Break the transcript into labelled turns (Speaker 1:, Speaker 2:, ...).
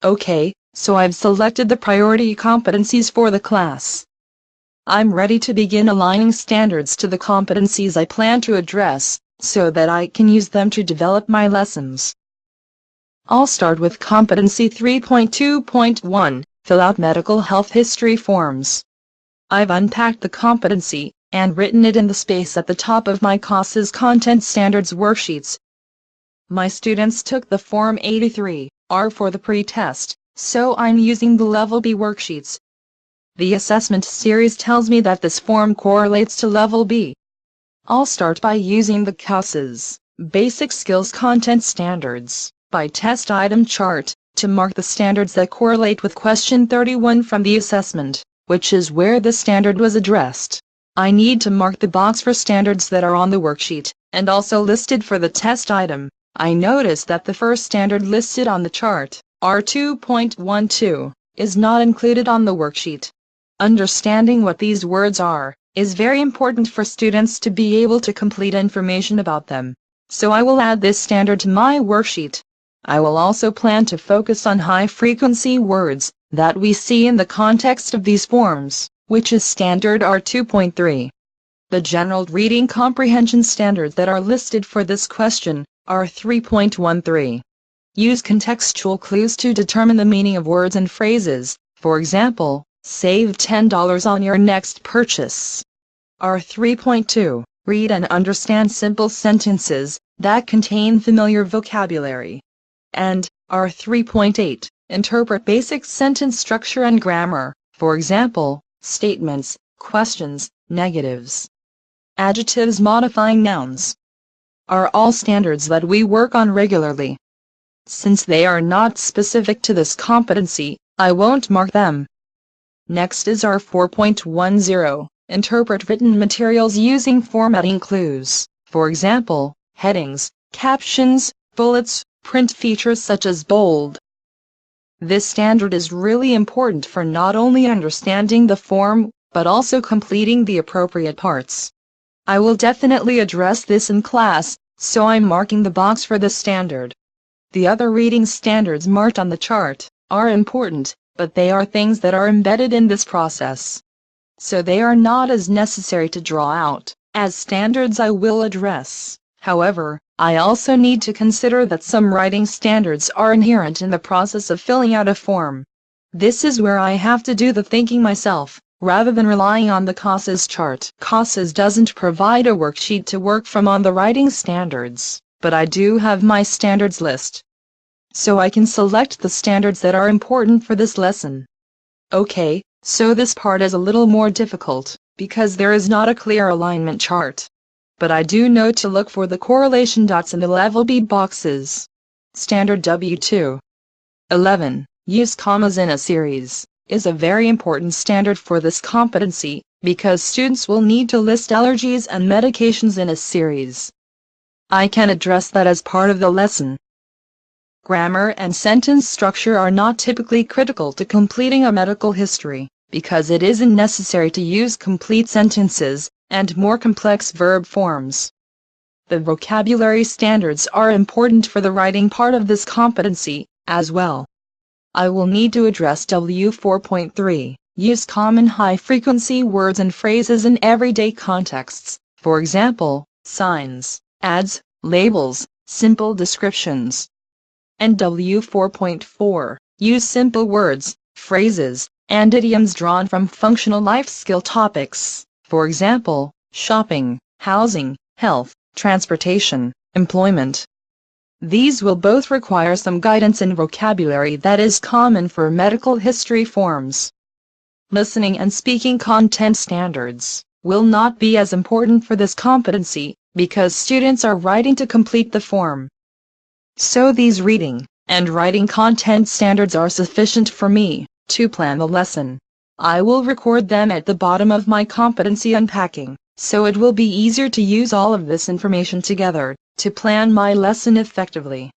Speaker 1: Okay, so I've selected the priority competencies for the class. I'm ready to begin aligning standards to the competencies I plan to address, so that I can use them to develop my lessons. I'll start with Competency 3.2.1, Fill out medical health history forms. I've unpacked the competency, and written it in the space at the top of my CASAS Content Standards worksheets. My students took the Form 83R for the pre-test, so I'm using the Level B worksheets. The assessment series tells me that this form correlates to Level B. I'll start by using the CASAS Basic Skills Content Standards by test item chart to mark the standards that correlate with question 31 from the assessment, which is where the standard was addressed. I need to mark the box for standards that are on the worksheet, and also listed for the test item. I notice that the first standard listed on the chart, R2.12, is not included on the worksheet. Understanding what these words are is very important for students to be able to complete information about them. So I will add this standard to my worksheet. I will also plan to focus on high-frequency words that we see in the context of these forms, which is standard R2.3. The general reading comprehension standards that are listed for this question are 3.13. Use contextual clues to determine the meaning of words and phrases. For example, save $10 on your next purchase. R3.2. Read and understand simple sentences that contain familiar vocabulary. And R3.8. Interpret basic sentence structure and grammar. For example, statements, questions, negatives. Adjectives modifying nouns are all standards that we work on regularly. Since they are not specific to this competency, I won't mark them. Next is R4.10. Interpret written materials using formatting clues. For example, headings, captions, bullets, print features such as bold. This standard is really important for not only understanding the form, but also completing the appropriate parts. I will definitely address this in class, so I'm marking the box for this standard. The other reading standards marked on the chart are important, but they are things that are embedded in this process. So they are not as necessary to draw out as standards I will address. However, I also need to consider that some writing standards are inherent in the process of filling out a form. This is where I have to do the thinking myself, rather than relying on the CASAS chart. CASAS doesn't provide a worksheet to work from on the writing standards, but I do have my standards list. So I can select the standards that are important for this lesson. Okay, so this part is a little more difficult, because there is not a clear alignment chart. But I do know to look for the correlation dots in the Level B boxes. Standard W2. 11. Use commas in a series is a very important standard for this competency, because students will need to list allergies and medications in a series. I can address that as part of the lesson. Grammar and sentence structure are not typically critical to completing a medical history, because it isn't necessary to use complete sentences and more complex verb forms. The vocabulary standards are important for the writing part of this competency, as well. I will need to address W4.3. Use common high-frequency words and phrases in everyday contexts, for example, signs, ads, labels, simple descriptions. And W4.4. Use simple words, phrases, and idioms drawn from functional life skill topics. For example, shopping, housing, health, transportation, employment. These will both require some guidance in vocabulary that is common for medical history forms. Listening and speaking content standards will not be as important for this competency, because students are writing to complete the form. So these reading and writing content standards are sufficient for me to plan the lesson. I will record them at the bottom of my competency unpacking, so it will be easier to use all of this information together to plan my lesson effectively.